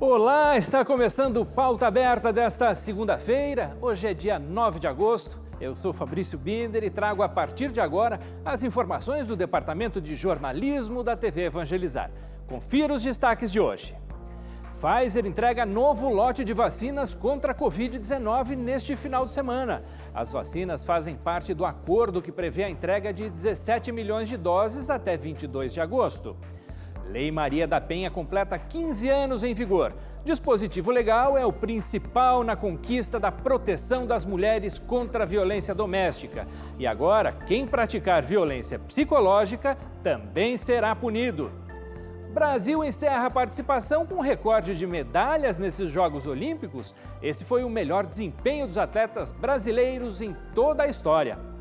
Olá, está começando o Pauta Aberta desta segunda-feira. Hoje é dia 9 de agosto. Eu sou Fabrício Binder e trago a partir de agora as informações do Departamento de Jornalismo da TV Evangelizar. Confira os destaques de hoje. Pfizer entrega novo lote de vacinas contra a Covid-19 neste final de semana. As vacinas fazem parte do acordo que prevê a entrega de 17 milhões de doses até 22 de agosto. Lei Maria da Penha completa 15 anos em vigor. Dispositivo legal é o principal na conquista da proteção das mulheres contra a violência doméstica. E agora, quem praticar violência psicológica também será punido. Brasil encerra a participação com recorde de medalhas nesses Jogos Olímpicos. Esse foi o melhor desempenho dos atletas brasileiros em toda a história.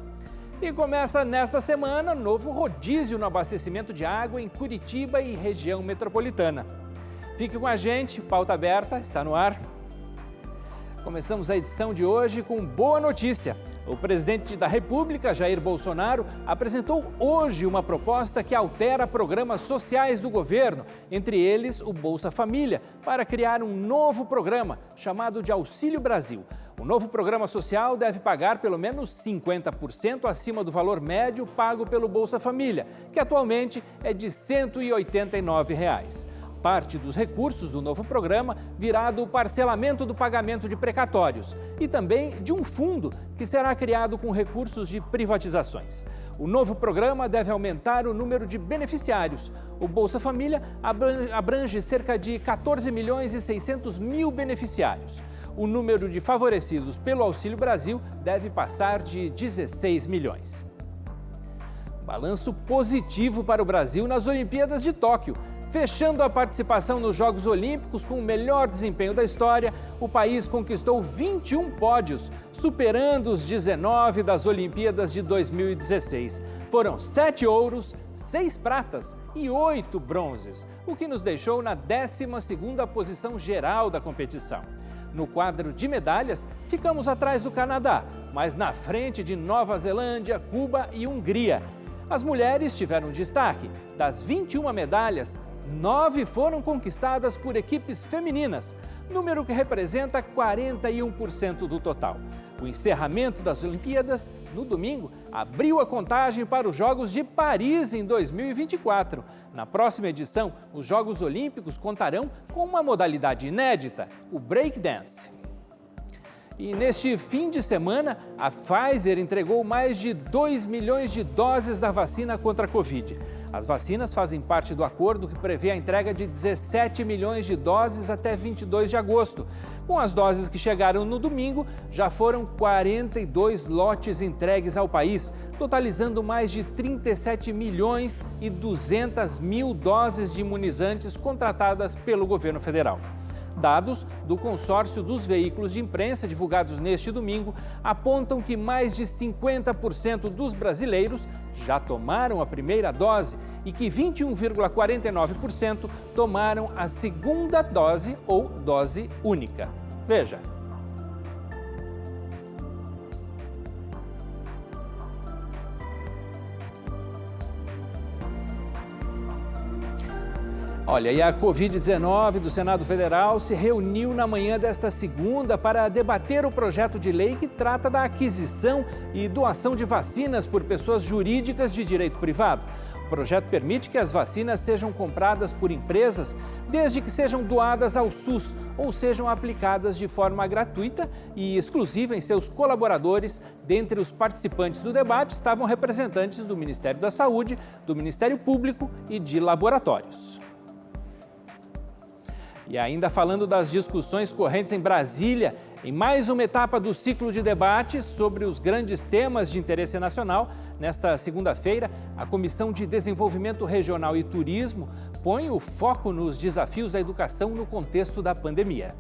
E começa nesta semana novo rodízio no abastecimento de água em Curitiba e região metropolitana. Fique com a gente, Pauta Aberta está no ar. Começamos a edição de hoje com boa notícia. O presidente da República, Jair Bolsonaro, apresentou hoje uma proposta que altera programas sociais do governo, entre eles o Bolsa Família, para criar um novo programa chamado de Auxílio Brasil. O novo programa social deve pagar pelo menos 50% acima do valor médio pago pelo Bolsa Família, que atualmente é de R$ 189. Parte dos recursos do novo programa virá do parcelamento do pagamento de precatórios e também de um fundo que será criado com recursos de privatizações. O novo programa deve aumentar o número de beneficiários. O Bolsa Família abrange cerca de 14 milhões e 600 mil beneficiários. O número de favorecidos pelo Auxílio Brasil deve passar de 16 milhões. Balanço positivo para o Brasil nas Olimpíadas de Tóquio. Fechando a participação nos Jogos Olímpicos com o melhor desempenho da história, o país conquistou 21 pódios, superando os 19 das Olimpíadas de 2016. Foram 7 ouros, 6 pratas e 8 bronzes, o que nos deixou na 12ª posição geral da competição. No quadro de medalhas, ficamos atrás do Canadá, mas na frente de Nova Zelândia, Cuba e Hungria. As mulheres tiveram destaque. Das 21 medalhas, 9 foram conquistadas por equipes femininas, número que representa 41% do total. O encerramento das Olimpíadas, no domingo, abriu a contagem para os Jogos de Paris em 2024. Na próxima edição, os Jogos Olímpicos contarão com uma modalidade inédita, o breakdance. E neste fim de semana, a Pfizer entregou mais de 2 milhões de doses da vacina contra a Covid. As vacinas fazem parte do acordo que prevê a entrega de 17 milhões de doses até 22 de agosto. Com as doses que chegaram no domingo, já foram 42 lotes entregues ao país, totalizando mais de 37 milhões e 200 mil doses de imunizantes contratadas pelo governo federal. Dados do consórcio dos veículos de imprensa divulgados neste domingo apontam que mais de 50% dos brasileiros já tomaram a primeira dose e que 21,49% tomaram a segunda dose ou dose única. Veja. Olha, e a Covid-19 do Senado Federal se reuniu na manhã desta segunda para debater o projeto de lei que trata da aquisição e doação de vacinas por pessoas jurídicas de direito privado. O projeto permite que as vacinas sejam compradas por empresas desde que sejam doadas ao SUS ou sejam aplicadas de forma gratuita e exclusiva em seus colaboradores. Dentre os participantes do debate estavam representantes do Ministério da Saúde, do Ministério Público e de laboratórios. E ainda falando das discussões correntes em Brasília, em mais uma etapa do ciclo de debates sobre os grandes temas de interesse nacional, nesta segunda-feira, a Comissão de Desenvolvimento Regional e Turismo põe o foco nos desafios da educação no contexto da pandemia.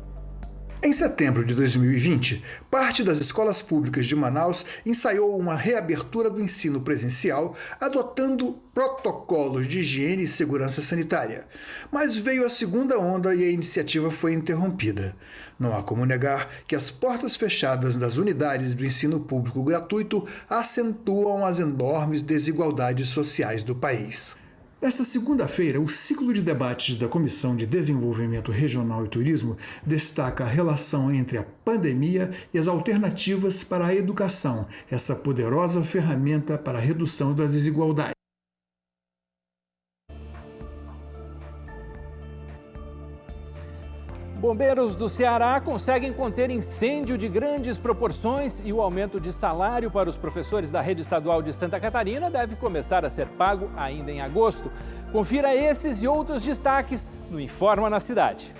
Em setembro de 2020, parte das escolas públicas de Manaus ensaiou uma reabertura do ensino presencial, adotando protocolos de higiene e segurança sanitária. Mas veio a segunda onda e a iniciativa foi interrompida. Não há como negar que as portas fechadas das unidades do ensino público gratuito acentuam as enormes desigualdades sociais do país. Nesta segunda-feira, o ciclo de debates da Comissão de Desenvolvimento Regional e Turismo destaca a relação entre a pandemia e as alternativas para a educação, essa poderosa ferramenta para a redução das desigualdades. Bombeiros do Ceará conseguem conter incêndio de grandes proporções e o aumento de salário para os professores da rede estadual de Santa Catarina deve começar a ser pago ainda em agosto. Confira esses e outros destaques no Informa na Cidade.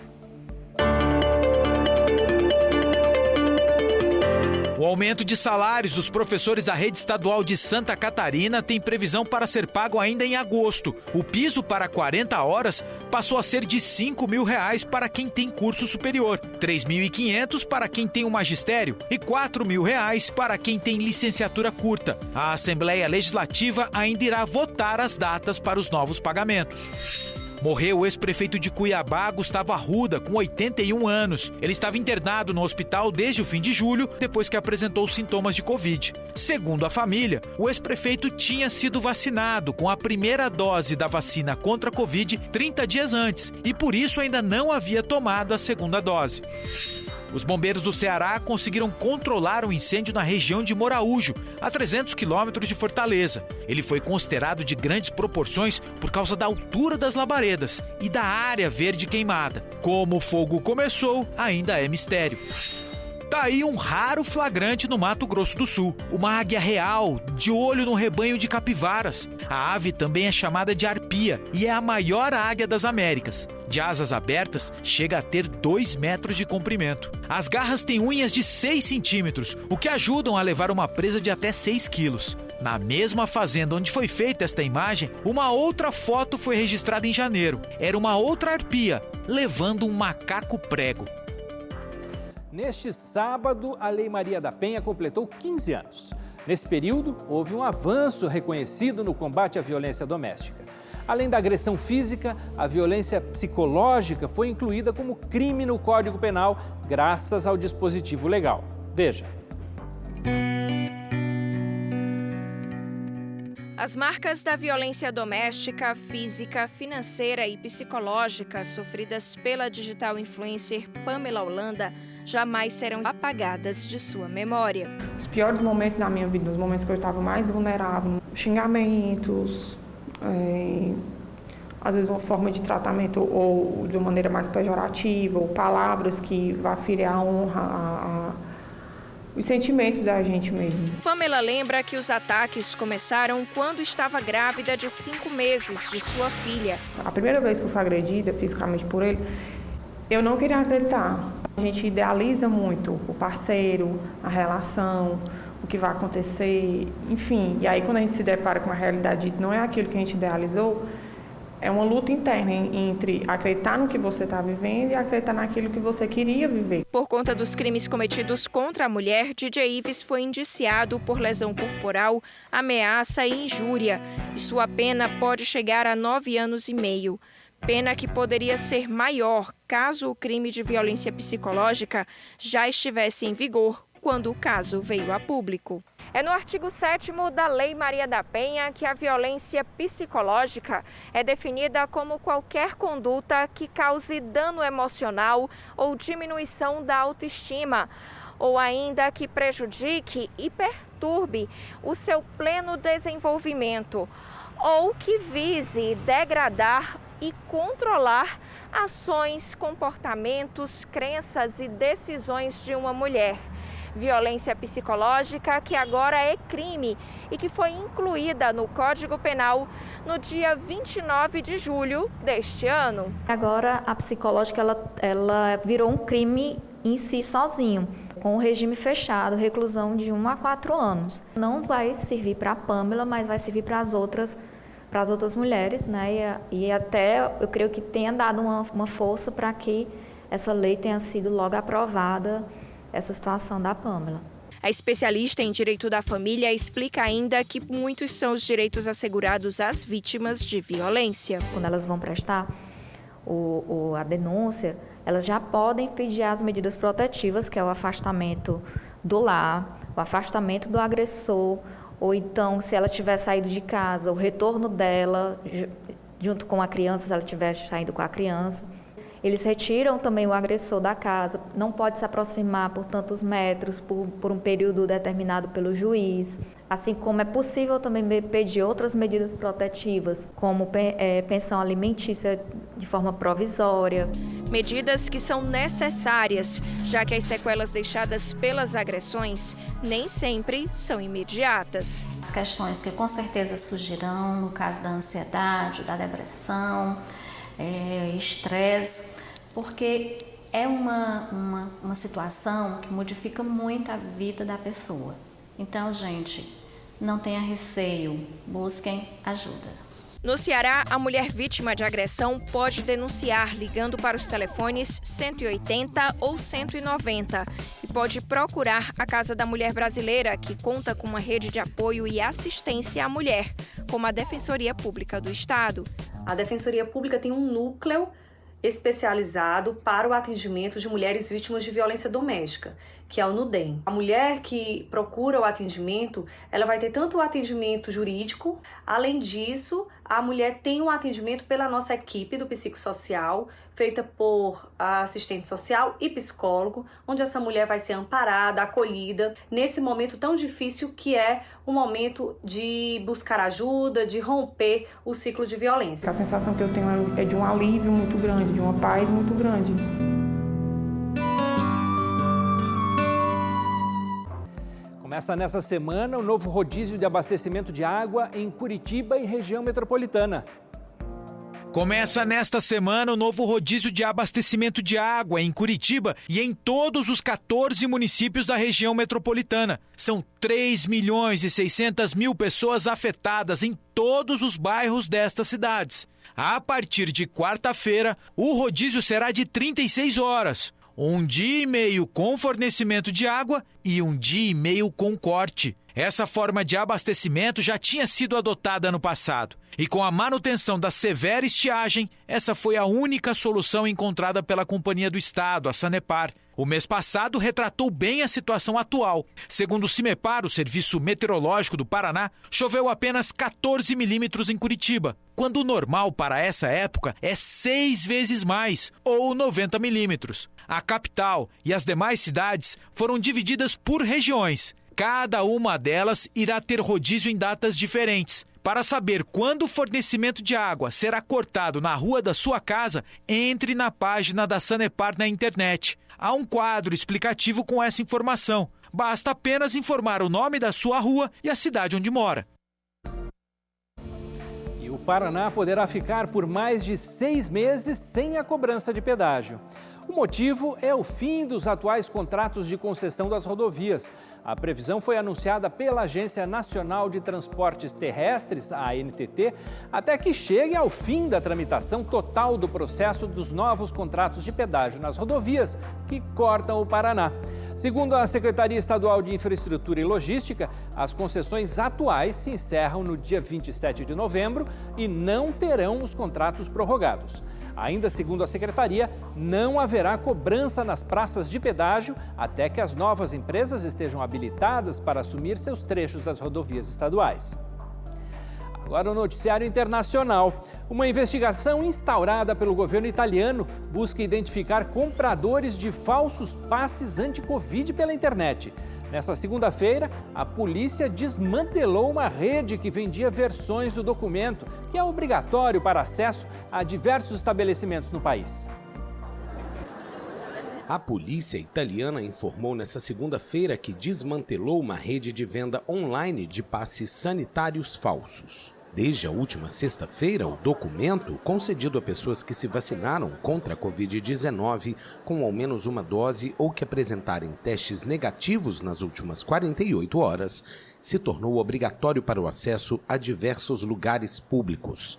O aumento de salários dos professores da rede estadual de Santa Catarina tem previsão para ser pago ainda em agosto. O piso para 40 horas passou a ser de R$ 5.000 para quem tem curso superior, R$ 3.500 para quem tem o magistério e R$ 4.000 para quem tem licenciatura curta. A Assembleia Legislativa ainda irá votar as datas para os novos pagamentos. Morreu o ex-prefeito de Cuiabá, Gustavo Arruda, com 81 anos. Ele estava internado no hospital desde o fim de julho, depois que apresentou sintomas de Covid. Segundo a família, o ex-prefeito tinha sido vacinado com a primeira dose da vacina contra a Covid 30 dias antes e por isso ainda não havia tomado a segunda dose. Os bombeiros do Ceará conseguiram controlar o incêndio na região de Moraújo, a 300 quilômetros de Fortaleza. Ele foi considerado de grandes proporções por causa da altura das labaredas e da área verde queimada. Como o fogo começou, ainda é mistério. Tá aí um raro flagrante no Mato Grosso do Sul. Uma águia real, de olho no rebanho de capivaras. A ave também é chamada de arpia e é a maior águia das Américas. De asas abertas, chega a ter 2 metros de comprimento. As garras têm unhas de 6 centímetros, o que ajudam a levar uma presa de até 6 quilos. Na mesma fazenda onde foi feita esta imagem, uma outra foto foi registrada em janeiro. Era uma outra arpia, levando um macaco prego. Neste sábado, a Lei Maria da Penha completou 15 anos. Nesse período, houve um avanço reconhecido no combate à violência doméstica. Além da agressão física, a violência psicológica foi incluída como crime no Código Penal, graças ao dispositivo legal. Veja. As marcas da violência doméstica, física, financeira e psicológica sofridas pela digital influencer Pamela Holanda jamais serão apagadas de sua memória. Os piores momentos da minha vida, os momentos que eu estava mais vulnerável, xingamentos, às vezes uma forma de tratamento ou de uma maneira mais pejorativa, ou palavras que vão ferir a honra, os sentimentos da gente mesmo. Pamela lembra que os ataques começaram quando estava grávida de 5 meses de sua filha. A primeira vez que eu fui agredida fisicamente por ele, eu não queria acreditar. A gente idealiza muito o parceiro, a relação, o que vai acontecer, enfim. E aí quando a gente se depara com a realidade de não é aquilo que a gente idealizou, é uma luta interna entre acreditar no que você está vivendo e acreditar naquilo que você queria viver. Por conta dos crimes cometidos contra a mulher, DJ Ives foi indiciado por lesão corporal, ameaça e injúria. E sua pena pode chegar a 9 anos e meio. Pena que poderia ser maior caso o crime de violência psicológica já estivesse em vigor quando o caso veio a público. É no artigo 7º da Lei Maria da Penha que a violência psicológica é definida como qualquer conduta que cause dano emocional ou diminuição da autoestima, ou ainda que prejudique e perturbe o seu pleno desenvolvimento, ou que vise degradar e controlar ações, comportamentos, crenças e decisões de uma mulher. Violência psicológica que agora é crime e que foi incluída no Código Penal no dia 29 de julho deste ano. Agora a psicológica ela virou um crime em si sozinho, com o regime fechado, reclusão de 1 a 4 anos. Não vai servir para a Pamela, mas vai servir para as outras mulheres, né? E até eu creio que tenha dado uma força para que essa lei tenha sido logo aprovada, essa situação da Pamela. A especialista em direito da família explica ainda que muitos são os direitos assegurados às vítimas de violência. Quando elas vão prestar a denúncia, elas já podem pedir as medidas protetivas, que é o afastamento do lar, o afastamento do agressor, ou então, se ela tiver saído de casa, o retorno dela junto com a criança, se ela estiver saindo com a criança. Eles retiram também o agressor da casa, não pode se aproximar por tantos metros, por um período determinado pelo juiz. Assim como é possível também pedir outras medidas protetivas, como pensão alimentícia de forma provisória. Medidas que são necessárias, já que as sequelas deixadas pelas agressões nem sempre são imediatas. As questões que com certeza surgirão no caso da ansiedade, da depressão, estresse, porque é uma situação que modifica muito a vida da pessoa. Então, gente, não tenha receio, busquem ajuda. No Ceará, a mulher vítima de agressão pode denunciar ligando para os telefones 180 ou 190 e pode procurar a Casa da Mulher Brasileira, que conta com uma rede de apoio e assistência à mulher, como a Defensoria Pública do Estado. A Defensoria Pública tem um núcleo especializado para o atendimento de mulheres vítimas de violência doméstica, que é o NUDEM. A mulher que procura o atendimento, ela vai ter tanto o atendimento jurídico, além disso, a mulher tem um atendimento pela nossa equipe do psicossocial, feita por assistente social e psicólogo, onde essa mulher vai ser amparada, acolhida, nesse momento tão difícil que é o momento de buscar ajuda, de romper o ciclo de violência. A sensação que eu tenho é de um alívio muito grande, de uma paz muito grande. Começa nessa semana o novo rodízio de abastecimento de água em Curitiba e região metropolitana. Começa nesta semana o novo rodízio de abastecimento de água em Curitiba e em todos os 14 municípios da região metropolitana. São 3.600.000 pessoas afetadas em todos os bairros destas cidades. A partir de quarta-feira, o rodízio será de 36 horas. 1 dia e meio com fornecimento de água e 1 dia e meio com corte. Essa forma de abastecimento já tinha sido adotada no passado. E com a manutenção da severa estiagem, essa foi a única solução encontrada pela Companhia do Estado, a Sanepar. O mês passado retratou bem a situação atual. Segundo o CIMEPAR, o Serviço Meteorológico do Paraná, choveu apenas 14 milímetros em Curitiba, quando o normal para essa época é 6 vezes mais, ou 90 milímetros. A capital e as demais cidades foram divididas por regiões. Cada uma delas irá ter rodízio em datas diferentes. Para saber quando o fornecimento de água será cortado na rua da sua casa, entre na página da Sanepar na internet. Há um quadro explicativo com essa informação. Basta apenas informar o nome da sua rua e a cidade onde mora. E o Paraná poderá ficar por mais de 6 meses sem a cobrança de pedágio. O motivo é o fim dos atuais contratos de concessão das rodovias. A previsão foi anunciada pela Agência Nacional de Transportes Terrestres, a ANTT, até que chegue ao fim da tramitação total do processo dos novos contratos de pedágio nas rodovias que cortam o Paraná. Segundo a Secretaria Estadual de Infraestrutura e Logística, as concessões atuais se encerram no dia 27 de novembro e não terão os contratos prorrogados. Ainda segundo a Secretaria, não haverá cobrança nas praças de pedágio até que as novas empresas estejam habilitadas para assumir seus trechos das rodovias estaduais. Agora o noticiário internacional. Uma investigação instaurada pelo governo italiano busca identificar compradores de falsos passes anti-Covid pela internet. Nessa segunda-feira, a polícia desmantelou uma rede que vendia versões do documento, que é obrigatório para acesso a diversos estabelecimentos no país. A polícia italiana informou nesta segunda-feira que desmantelou uma rede de venda online de passes sanitários falsos. Desde a última sexta-feira, o documento, concedido a pessoas que se vacinaram contra a Covid-19 com ao menos uma dose ou que apresentarem testes negativos nas últimas 48 horas, se tornou obrigatório para o acesso a diversos lugares públicos.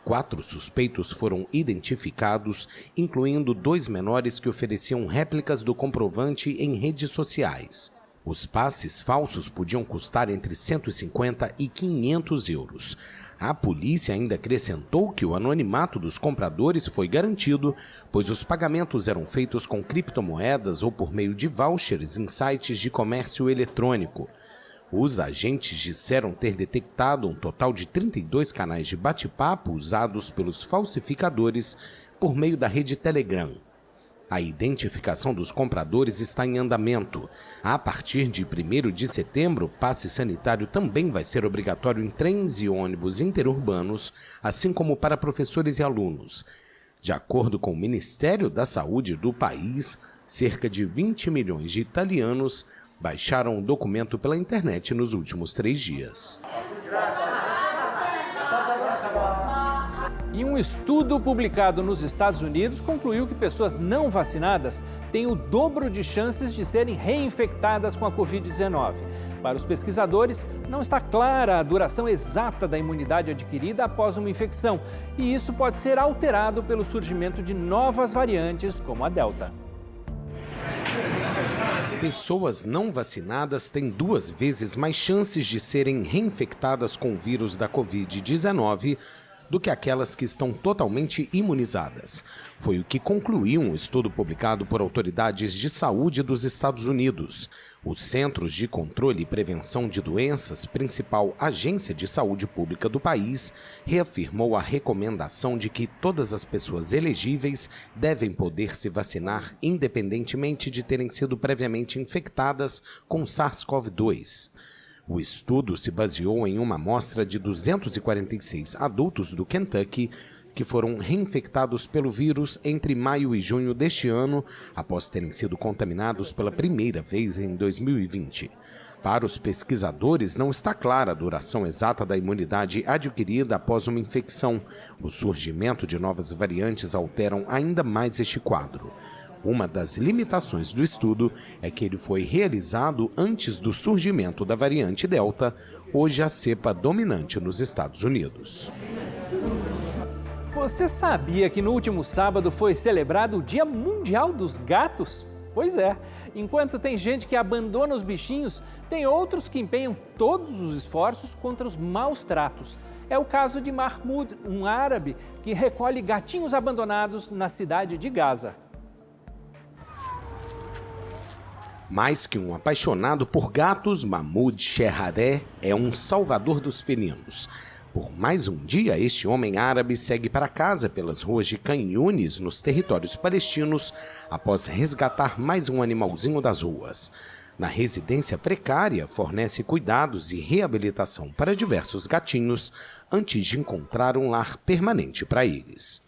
4 suspeitos foram identificados, incluindo 2 menores que ofereciam réplicas do comprovante em redes sociais. Os passes falsos podiam custar entre 150 e 500 euros. A polícia ainda acrescentou que o anonimato dos compradores foi garantido, pois os pagamentos eram feitos com criptomoedas ou por meio de vouchers em sites de comércio eletrônico. Os agentes disseram ter detectado um total de 32 canais de bate-papo usados pelos falsificadores por meio da rede Telegram. A identificação dos compradores está em andamento. A partir de 1º de setembro, o passe sanitário também vai ser obrigatório em trens e ônibus interurbanos, assim como para professores e alunos. De acordo com o Ministério da Saúde do país, cerca de 20 milhões de italianos baixaram o documento pela internet nos últimos 3 dias. E um estudo publicado nos Estados Unidos concluiu que pessoas não vacinadas têm o dobro de chances de serem reinfectadas com a Covid-19. Para os pesquisadores, não está clara a duração exata da imunidade adquirida após uma infecção, e isso pode ser alterado pelo surgimento de novas variantes, como a Delta. Pessoas não vacinadas têm 2 vezes mais chances de serem reinfectadas com o vírus da Covid-19 do que aquelas que estão totalmente imunizadas. Foi o que concluiu um estudo publicado por autoridades de saúde dos Estados Unidos. Os Centros de Controle e Prevenção de Doenças, principal agência de saúde pública do país, reafirmou a recomendação de que todas as pessoas elegíveis devem poder se vacinar independentemente de terem sido previamente infectadas com SARS-CoV-2. O estudo se baseou em uma amostra de 246 adultos do Kentucky que foram reinfectados pelo vírus entre maio e junho deste ano, após terem sido contaminados pela primeira vez em 2020. Para os pesquisadores, não está clara a duração exata da imunidade adquirida após uma infecção. O surgimento de novas variantes alteram ainda mais este quadro. Uma das limitações do estudo é que ele foi realizado antes do surgimento da variante Delta, hoje a cepa dominante nos Estados Unidos. Você sabia que no último sábado foi celebrado o Dia Mundial dos Gatos? Pois é, enquanto tem gente que abandona os bichinhos, tem outros que empenham todos os esforços contra os maus tratos. É o caso de Mahmoud, um árabe que recolhe gatinhos abandonados na cidade de Gaza. Mais que um apaixonado por gatos, Mahmoud Sherhadeh é um salvador dos felinos. Por mais um dia, este homem árabe segue para casa pelas ruas de Khan Yunis, nos territórios palestinos, após resgatar mais um animalzinho das ruas. Na residência precária, fornece cuidados e reabilitação para diversos gatinhos, antes de encontrar um lar permanente para eles.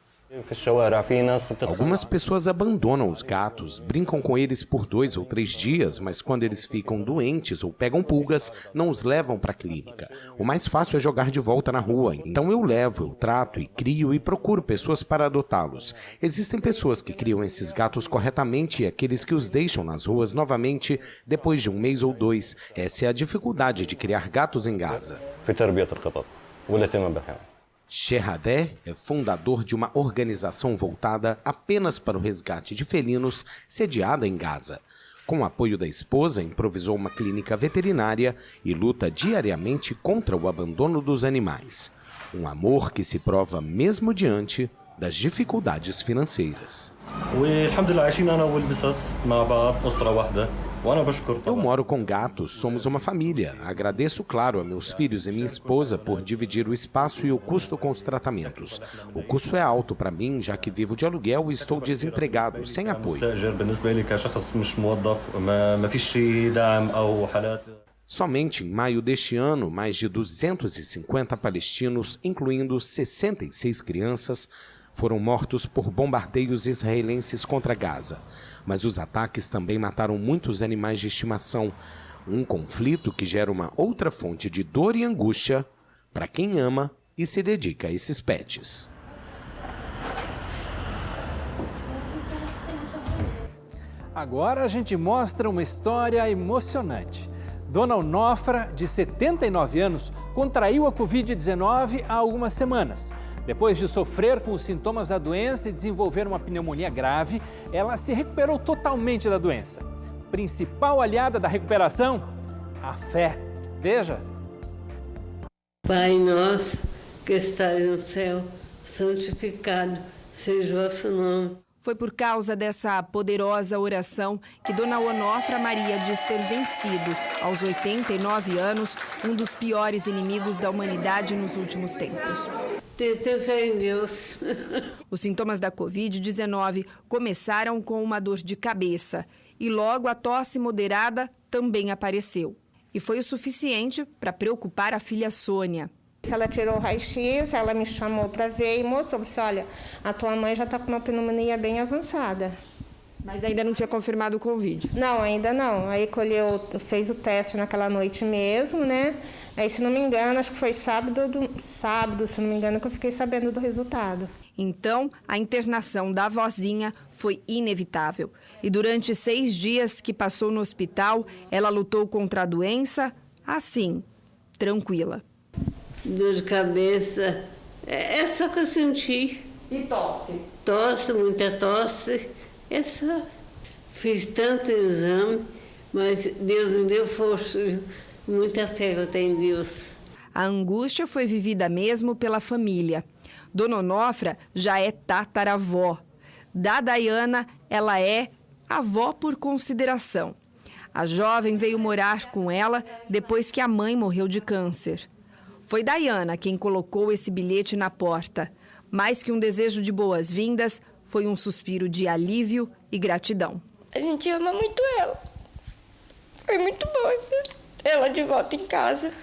Algumas pessoas abandonam os gatos, brincam com eles por 2 ou 3 dias, mas quando eles ficam doentes ou pegam pulgas, não os levam para a clínica. O mais fácil é jogar de volta na rua, então eu levo, eu trato e crio e procuro pessoas para adotá-los. Existem pessoas que criam esses gatos corretamente e aqueles que os deixam nas ruas novamente depois de 1 mês ou 2. Essa é a dificuldade de criar gatos em Gaza. Sherhadeh é fundador de uma organização voltada apenas para o resgate de felinos, sediada em Gaza. Com o apoio da esposa, improvisou uma clínica veterinária e luta diariamente contra o abandono dos animais. Um amor que se prova mesmo diante das dificuldades financeiras. Eu moro com gatos, somos uma família. Agradeço, claro, a meus filhos e minha esposa por dividir o espaço e o custo com os tratamentos. O custo é alto para mim, já que vivo de aluguel e estou desempregado, sem apoio. Somente em maio deste ano, mais de 250 palestinos, incluindo 66 crianças, foram mortos por bombardeios israelenses contra Gaza. Mas os ataques também mataram muitos animais de estimação. Um conflito que gera uma outra fonte de dor e angústia para quem ama e se dedica a esses pets. Agora a gente mostra uma história emocionante. Dona Onofra, de 79 anos, contraiu a Covid-19 há algumas semanas. Depois de sofrer com os sintomas da doença e desenvolver uma pneumonia grave, ela se recuperou totalmente da doença. Principal aliada da recuperação? A fé. Veja. Pai nosso, que estás no céu, santificado seja o vosso nome. Foi por causa dessa poderosa oração que Dona Onofra Maria diz ter vencido, aos 89 anos, um dos piores inimigos da humanidade nos últimos tempos. Tenho fé em Deus. Os sintomas da Covid-19 começaram com uma dor de cabeça e logo a tosse moderada também apareceu. E foi o suficiente para preocupar a filha Sônia. Ela tirou o raio-x, ela me chamou para ver e mostrou, disse, olha, a tua mãe já está com uma pneumonia bem avançada. Mas ainda não tinha confirmado o Covid? Não, ainda não. Aí fez o teste naquela noite mesmo, né? Aí, se não me engano, acho que foi sábado, se não me engano, que eu fiquei sabendo do resultado. Então, a internação da vozinha foi inevitável. E durante 6 dias que passou no hospital, ela lutou contra a doença, assim, tranquila. Dor de cabeça, é só que eu senti. E tosse? Tosse, muita tosse. É só. Fiz tanto exame, mas Deus me deu força, muita fé que eu tenho em Deus. A angústia foi vivida mesmo pela família. Dona Onofra já é tataravó. Da Dayana, ela é avó por consideração. A jovem veio morar com ela depois que a mãe morreu de câncer. Foi Dayana quem colocou esse bilhete na porta. Mais que um desejo de boas-vindas, foi um suspiro de alívio e gratidão. A gente ama muito ela. Foi muito bom ela de volta em casa.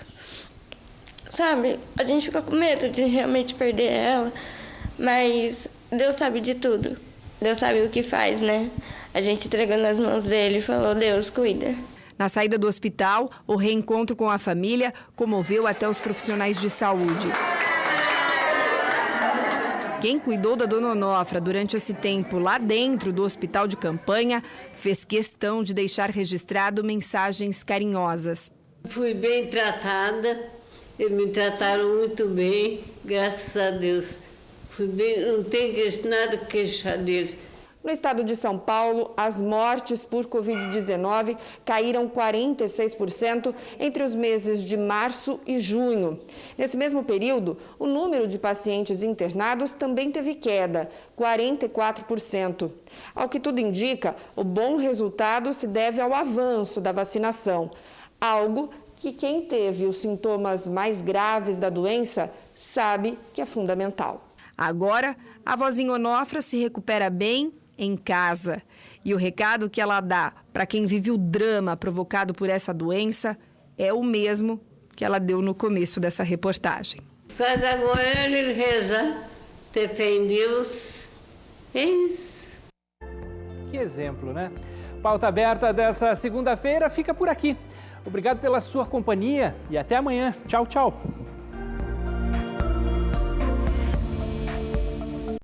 Sabe, a gente fica com medo de realmente perder ela, mas Deus sabe de tudo. Deus sabe o que faz, né? A gente entregando nas mãos dele e falou, Deus, cuida. Na saída do hospital, o reencontro com a família comoveu até os profissionais de saúde. Quem cuidou da Dona Onofra durante esse tempo lá dentro do hospital de campanha fez questão de deixar registrado mensagens carinhosas. Fui bem tratada, eles me trataram muito bem, graças a Deus. Fui bem, não tenho nada que queixar deles. No estado de São Paulo, as mortes por Covid-19 caíram 46% entre os meses de março e junho. Nesse mesmo período, o número de pacientes internados também teve queda, 44%. Ao que tudo indica, o bom resultado se deve ao avanço da vacinação, algo que quem teve os sintomas mais graves da doença sabe que é fundamental. Agora, a vozinha Onofra se recupera bem em casa. E o recado que ela dá para quem vive o drama provocado por essa doença é o mesmo que ela deu no começo dessa reportagem. Faz agora ele reza, ter fé em Deus, é isso. Que exemplo, né? Pauta Aberta dessa segunda-feira fica por aqui. Obrigado pela sua companhia e até amanhã. Tchau, tchau.